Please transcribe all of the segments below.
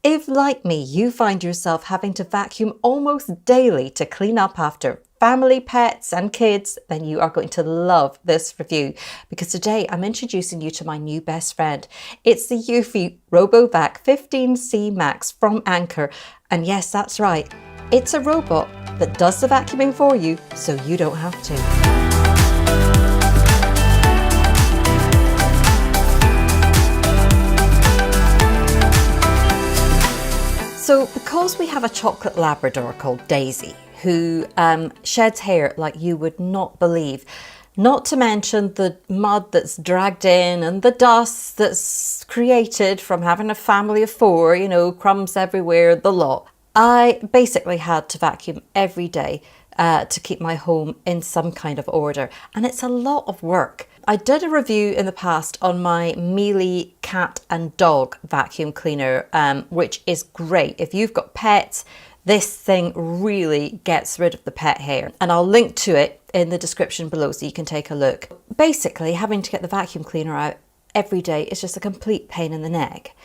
If, like me, you find yourself having to vacuum almost daily to clean up after family, pets and kids, then you are going to love this review, because today I'm introducing you to my new best friend. It's the eufy RoboVac 15C Max from Anker. And yes, that's right, it's a robot that does the vacuuming for you so you don't have to. So because we have a chocolate Labrador called Daisy, who sheds hair like you would not believe, not to mention the mud that's dragged in and the dust that's created from having a family of 4, you know, crumbs everywhere, the lot. I basically had to vacuum every day to keep my home in some kind of order, and it's a lot of work. I did a review in the past on my Mealy cat and dog vacuum cleaner, which is great. If you've got pets, this thing really gets rid of the pet hair, and I'll link to it in the description below so you can take a look. Basically, having to get the vacuum cleaner out every day is just a complete pain in the neck.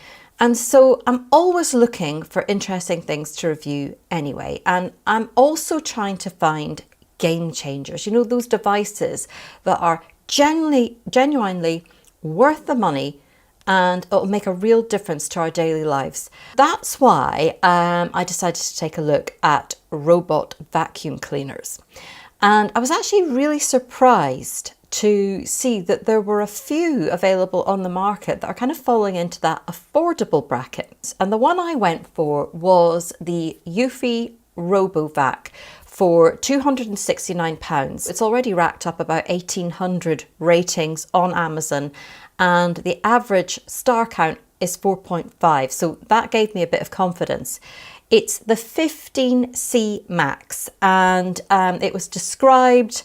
And so I'm always looking for interesting things to review anyway. And I'm also trying to find game changers, you know, those devices that are genuinely worth the money and it'll make a real difference to our daily lives. That's why I decided to take a look at robot vacuum cleaners. And I was actually really surprised to see that there were a few available on the market that are kind of falling into that affordable bracket. And the one I went for was the eufy RoboVac for £269. It's already racked up about 1,800 ratings on Amazon, and the average star count is 4.5. So that gave me a bit of confidence. It's the 15C Max, and it was described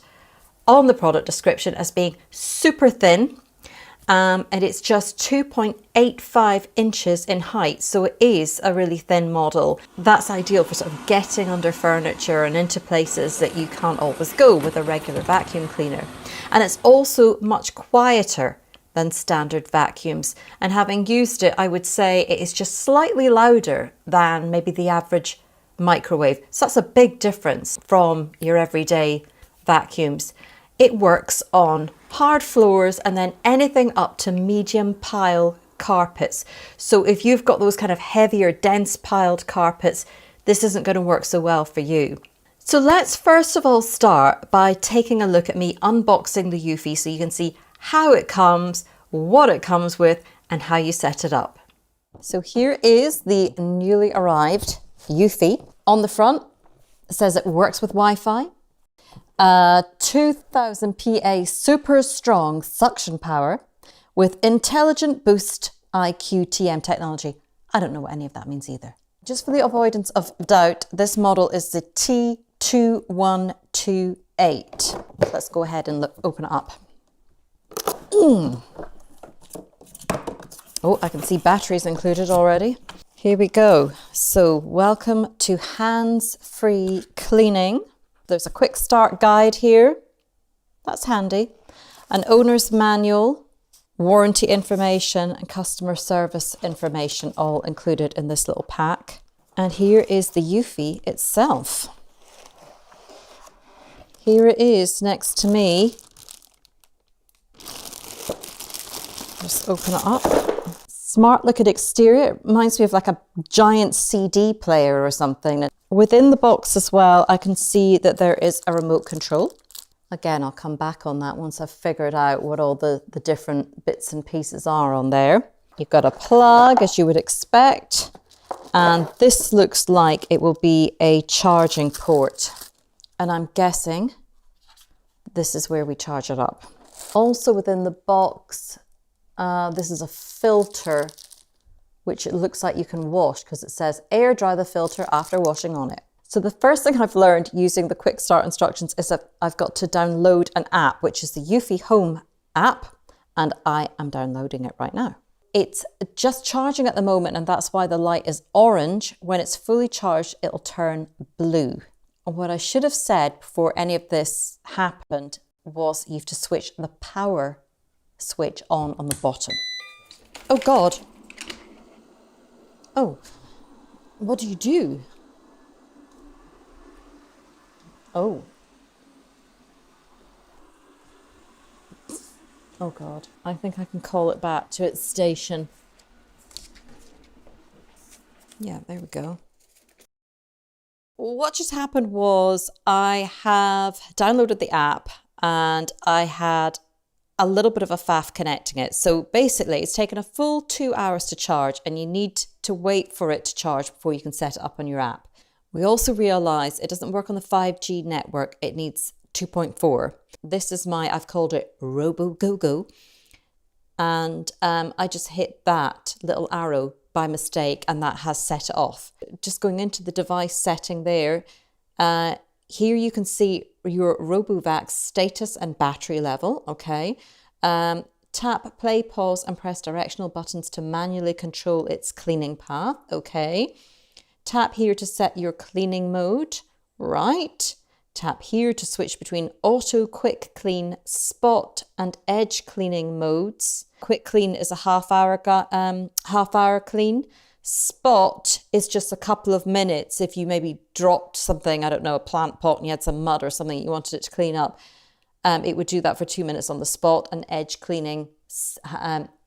on the product description as being super thin, and it's just 2.85 inches in height, so it is a really thin model. That's ideal for sort of getting under furniture and into places that you can't always go with a regular vacuum cleaner. And it's also much quieter than standard vacuums, and having used it, I would say it is just slightly louder than maybe the average microwave. So that's a big difference from your everyday vacuums. It works on hard floors and then anything up to medium pile carpets. So if you've got those kind of heavier, dense piled carpets, this isn't going to work so well for you. So let's first of all start by taking a look at me unboxing the eufy so you can see how it comes, what it comes with, and how you set it up. So here is the newly arrived eufy. On the front, it says it works with Wi-Fi. 2000 PA super strong suction power with intelligent boost IQ TM technology. I don't know what any of that means either. Just for the avoidance of doubt, this model is the T2128. Let's go ahead and open it up. Oh, I can see batteries included already. Here we go. So welcome to hands-free cleaning. There's a quick start guide here. That's handy. An owner's manual, warranty information and customer service information all included in this little pack. And here is the eufy itself. Here it is next to me. Just open it up. Smart looking exterior. It reminds me of like a giant CD player or something. Within the box as well, I can see that there is a remote control. Again, I'll come back on that once I've figured out what all the different bits and pieces are on there. You've got a plug, as you would expect. And this looks like it will be a charging port. And I'm guessing this is where we charge it up. Also within the box, this is a filter, which it looks like you can wash because it says air dry the filter after washing on it. So the first thing I've learned using the quick start instructions is that I've got to download an app, which is the eufy Home app, and I am downloading it right now. It's just charging at the moment, and that's why the light is orange. When it's fully charged, it'll turn blue. And what I should have said before any of this happened was you have to switch the power switch on the bottom. Oh God. Oh, What do you do? Oh. Oh God, I think I can call it back to its station. Yeah, there we go. What just happened was I have downloaded the app and I had a little bit of a faff connecting it. So basically it's taken a full 2 hours to charge and you need to wait for it to charge before you can set it up on your app. We also realized it doesn't work on the 5G network. It needs 2.4. This is I've called it Robo-Go-Go. And I just hit that little arrow by mistake and that has set it off. Just going into the device setting there, here you can see your RoboVac status and battery level, okay? Tap, play, pause and press directional buttons to manually control its cleaning path, okay? Tap here to set your cleaning mode, right? Tap here to switch between auto, quick clean, spot and edge cleaning modes. Quick clean is a half hour clean. Spot is just a couple of minutes if you maybe dropped something, I don't know, a plant pot and you had some mud or something you wanted it to clean up. It would do that for 2 minutes on the spot, and edge cleaning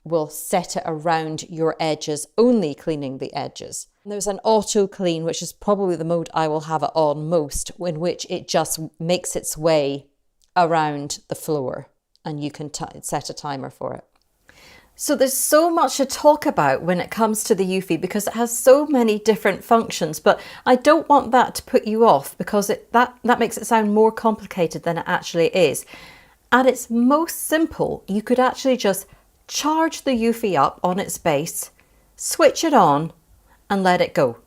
will set it around your edges, only cleaning the edges. And there's an auto clean, which is probably the mode I will have it on most, in which it just makes its way around the floor and you can set a timer for it. So there's so much to talk about when it comes to the eufy because it has so many different functions, but I don't want that to put you off because that makes it sound more complicated than it actually is. At its most simple, you could actually just charge the eufy up on its base, switch it on and let it go,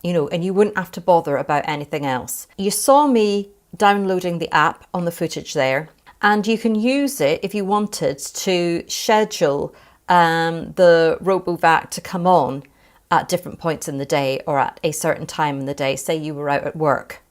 and you wouldn't have to bother about anything else. You saw me downloading the app on the footage there, and you can use it if you wanted to schedule the RoboVac to come on at different points in the day or at a certain time in the day. Say you were out at work.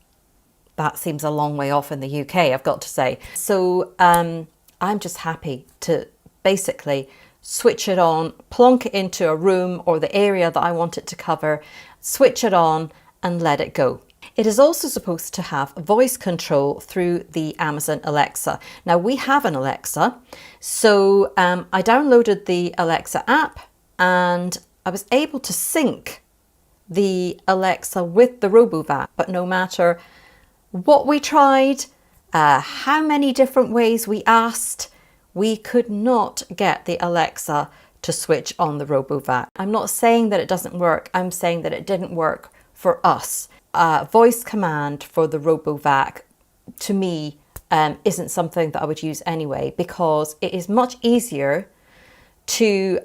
That seems a long way off in the UK, I've got to say. So I'm just happy to basically switch it on, plonk it into a room or the area that I want it to cover, switch it on and let it go. It is also supposed to have voice control through the Amazon Alexa. Now we have an Alexa, so I downloaded the Alexa app and I was able to sync the Alexa with the RoboVac, but no matter what we tried, how many different ways we asked, we could not get the Alexa to switch on the RoboVac. I'm not saying that it doesn't work, I'm saying that it didn't work for us. Voice command for the RoboVac, to me, isn't something that I would use anyway, because it is much easier to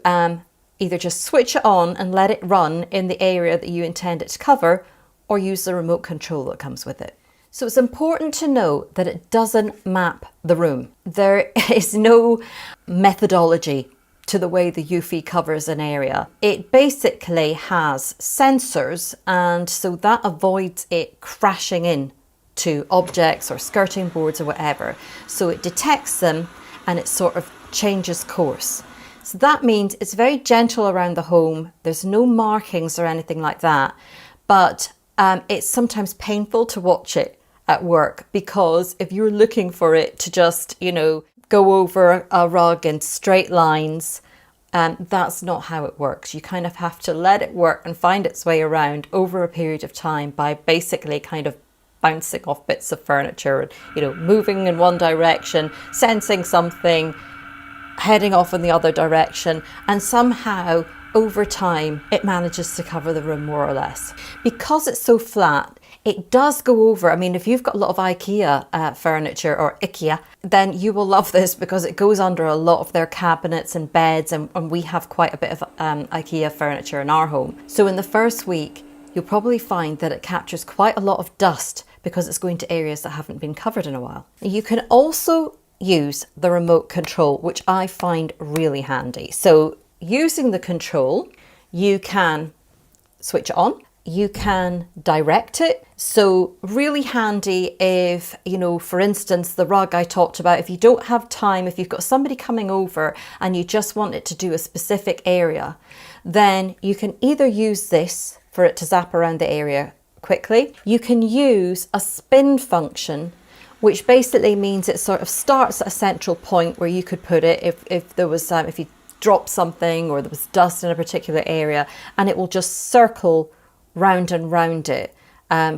either just switch it on and let it run in the area that you intend it to cover, or use the remote control that comes with it. So it's important to know that it doesn't map the room. There is no methodology to the way the eufy covers an area. It basically has sensors, and so that avoids it crashing in to objects or skirting boards or whatever. So it detects them and it sort of changes course. So that means it's very gentle around the home. There's no markings or anything like that, but it's sometimes painful to watch it at work, because if you're looking for it to just, go over a rug in straight lines, that's not how it works. You kind of have to let it work and find its way around over a period of time by basically kind of bouncing off bits of furniture, moving in one direction, sensing something, heading off in the other direction, and somehow over time it manages to cover the room more or less. Because it's so flat, it does go over. I mean, if you've got a lot of IKEA furniture or IKEA, then you will love this because it goes under a lot of their cabinets and beds, and we have quite a bit of IKEA furniture in our home. So in the first week, you'll probably find that it captures quite a lot of dust because it's going to areas that haven't been covered in a while. You can also use the remote control, which I find really handy. So using the control, you can switch it on. You can direct it. So really handy if, for instance, the rug I talked about, if you don't have time, if you've got somebody coming over and you just want it to do a specific area, then you can either use this for it to zap around the area quickly. You can use a spin function, which basically means it sort of starts at a central point where you could put it if there was if you dropped something or there was dust in a particular area, and it will just circle round and round it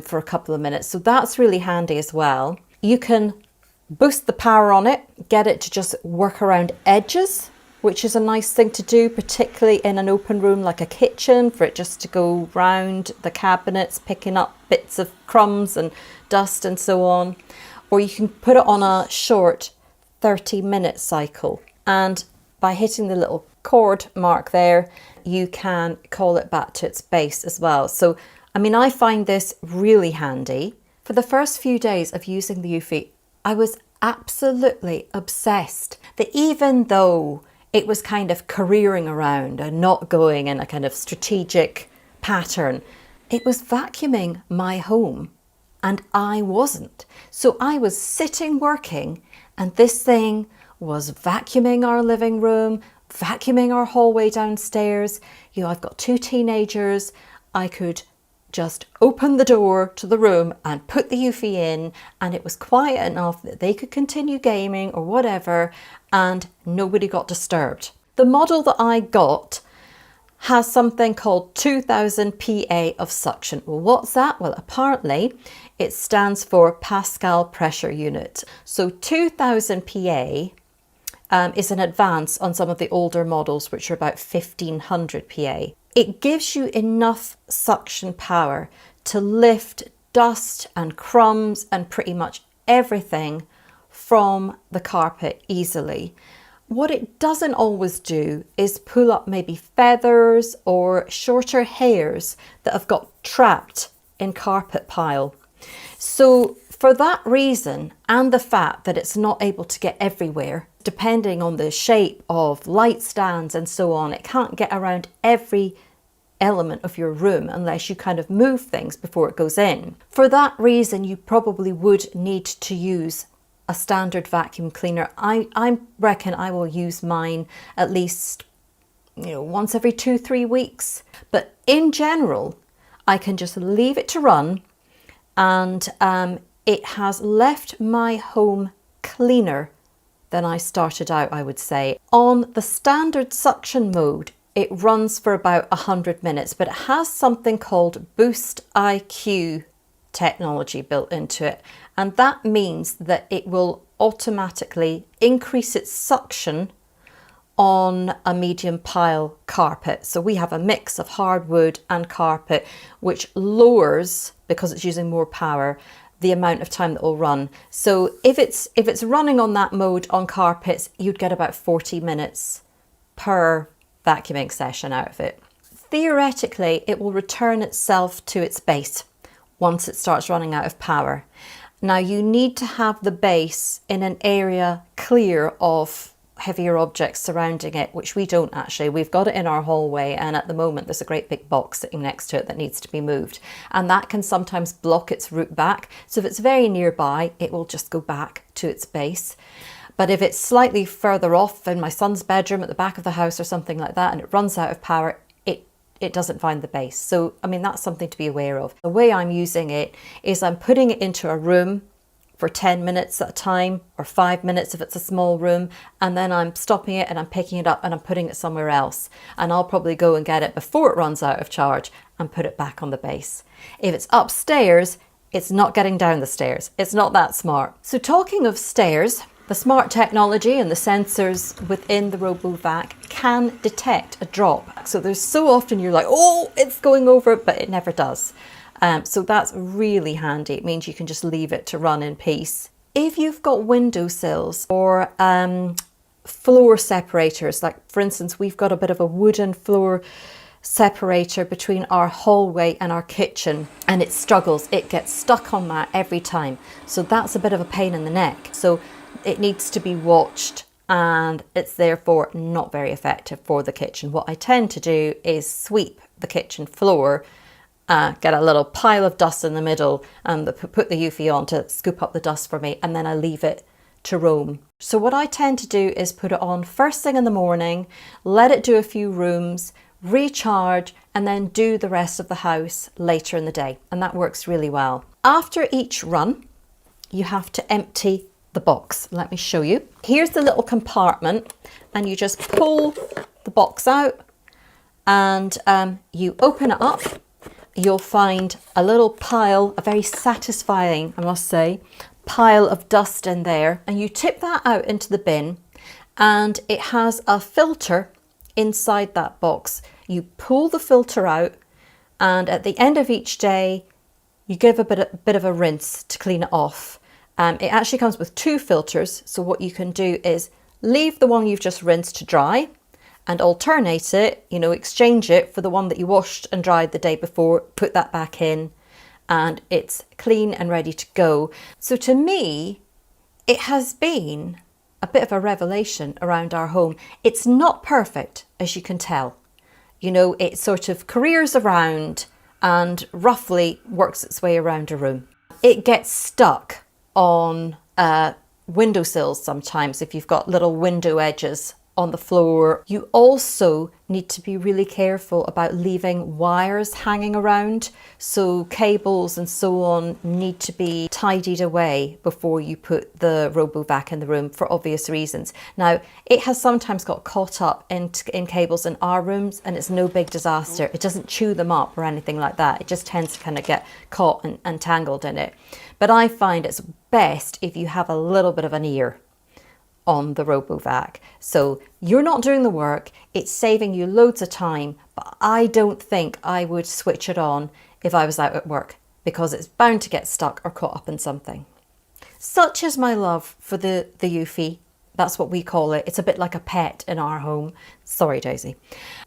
for a couple of minutes. So that's really handy as well. You can boost the power on it, get it to just work around edges, which is a nice thing to do, particularly in an open room like a kitchen, for it just to go round the cabinets, picking up bits of crumbs and dust and so on. Or you can put it on a short 30-minute cycle, and by hitting the little cord mark there, you can call it back to its base as well. So, I mean, I find this really handy. For the first few days of using the eufy, I was absolutely obsessed that even though it was kind of careering around and not going in a kind of strategic pattern, it was vacuuming my home and I wasn't. So I was sitting working and this thing was vacuuming our living room, vacuuming our hallway downstairs. You know, I've got 2 teenagers. I could just open the door to the room and put the eufy in, and it was quiet enough that they could continue gaming or whatever, and nobody got disturbed. The model that I got has something called 2000 PA of suction. Well, what's that? Well, apparently it stands for Pascal pressure unit. So 2000 PA is an advance on some of the older models, which are about 1500 PA. It gives you enough suction power to lift dust and crumbs and pretty much everything from the carpet easily. What it doesn't always do is pull up maybe feathers or shorter hairs that have got trapped in carpet pile. So for that reason, and the fact that it's not able to get everywhere, depending on the shape of light stands and so on, it can't get around every element of your room unless you kind of move things before it goes in. For that reason, you probably would need to use a standard vacuum cleaner. I reckon I will use mine at least, once every 2-3 weeks. But in general, I can just leave it to run, and it has left my home cleaner than I started out, I would say. On the standard suction mode, it runs for about 100 minutes, but it has something called Boost IQ technology built into it. And that means that it will automatically increase its suction on a medium pile carpet. So we have a mix of hardwood and carpet, which lowers, because it's using more power, the amount of time that will run. So if it's running on that mode on carpets, you'd get about 40 minutes per vacuuming session out of it. Theoretically, it will return itself to its base once it starts running out of power. Now you need to have the base in an area clear of heavier objects surrounding it, which we don't actually. We've got it in our hallway, and at the moment there's a great big box sitting next to it that needs to be moved, and that can sometimes block its route back. So if it's very nearby, it will just go back to its base. But if it's slightly further off in my son's bedroom at the back of the house or something like that, and it runs out of power, it doesn't find the base. So, I mean, that's something to be aware of. The way I'm using it is I'm putting it into a room for 10 minutes at a time, or 5 minutes if it's a small room, and then I'm stopping it and I'm picking it up and I'm putting it somewhere else. And I'll probably go and get it before it runs out of charge and put it back on the base. If it's upstairs, it's not getting down the stairs. It's not that smart. So talking of stairs, the smart technology and the sensors within the RoboVac can detect a drop. So there's so often you're like, oh, it's going over, but it never does. So that's really handy. It means you can just leave it to run in peace. If you've got windowsills or floor separators, like for instance, we've got a bit of a wooden floor separator between our hallway and our kitchen, and it struggles. It gets stuck on that every time. So that's a bit of a pain in the neck. So it needs to be watched, and it's therefore not very effective for the kitchen. What I tend to do is sweep the kitchen floor, get a little pile of dust in the middle, and put the eufy on to scoop up the dust for me, and then I leave it to roam. So what I tend to do is put it on first thing in the morning, let it do a few rooms, recharge, and then do the rest of the house later in the day. And that works really well. After each run, you have to empty the box. Let me show you. Here's the little compartment, and you just pull the box out and you open it up. You'll find a little pile, a very satisfying, I must say, pile of dust in there, and you tip that out into the bin, and it has a filter inside that box. You pull the filter out, and at the end of each day you give a bit of a rinse to clean it off. It actually comes with 2 filters, so what you can do is leave the one you've just rinsed to dry and alternate it, exchange it for the one that you washed and dried the day before, put that back in, and it's clean and ready to go. So to me, it has been a bit of a revelation around our home. It's not perfect, as you can tell. It sort of careers around and roughly works its way around a room. It gets stuck on windowsills sometimes if you've got little window edges on the floor. You also need to be really careful about leaving wires hanging around. So cables and so on need to be tidied away before you put the RoboVac in the room for obvious reasons. Now, it has sometimes got caught up in cables in our rooms, and it's no big disaster. It doesn't chew them up or anything like that. It just tends to kind of get caught and tangled in it. But I find it's best if you have a little bit of an ear on the RoboVac. So you're not doing the work, it's saving you loads of time, but I don't think I would switch it on if I was out at work, because it's bound to get stuck or caught up in something. Such is my love for the eufy, that's what we call it. It's a bit like a pet in our home. Sorry, Daisy.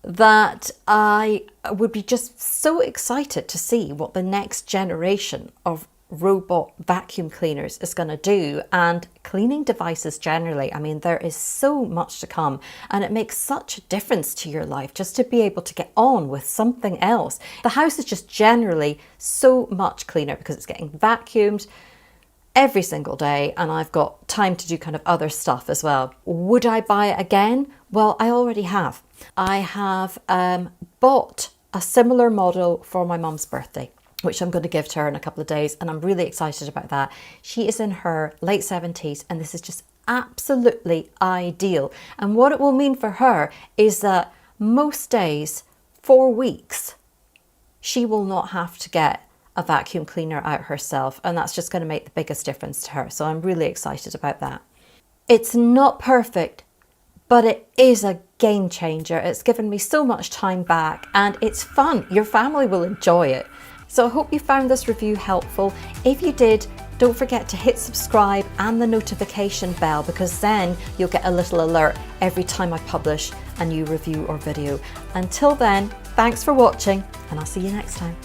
That I would be just so excited to see what the next generation of robot vacuum cleaners is going to do, and cleaning devices generally. I mean, there is so much to come, and it makes such a difference to your life just to be able to get on with something else. The house is just generally so much cleaner because it's getting vacuumed every single day, and I've got time to do kind of other stuff as well. Would I buy it again? Well, I already have. I have bought a similar model for my mum's birthday, which I'm going to give to her in a couple of days, and I'm really excited about that. She is in her late 70s, and this is just absolutely ideal. And what it will mean for her is that most days, for weeks, she will not have to get a vacuum cleaner out herself, and that's just going to make the biggest difference to her. So I'm really excited about that. It's not perfect, but it is a game changer. It's given me so much time back, and it's fun. Your family will enjoy it. So I hope you found this review helpful. If you did, don't forget to hit subscribe and the notification bell, because then you'll get a little alert every time I publish a new review or video. Until then, thanks for watching, and I'll see you next time.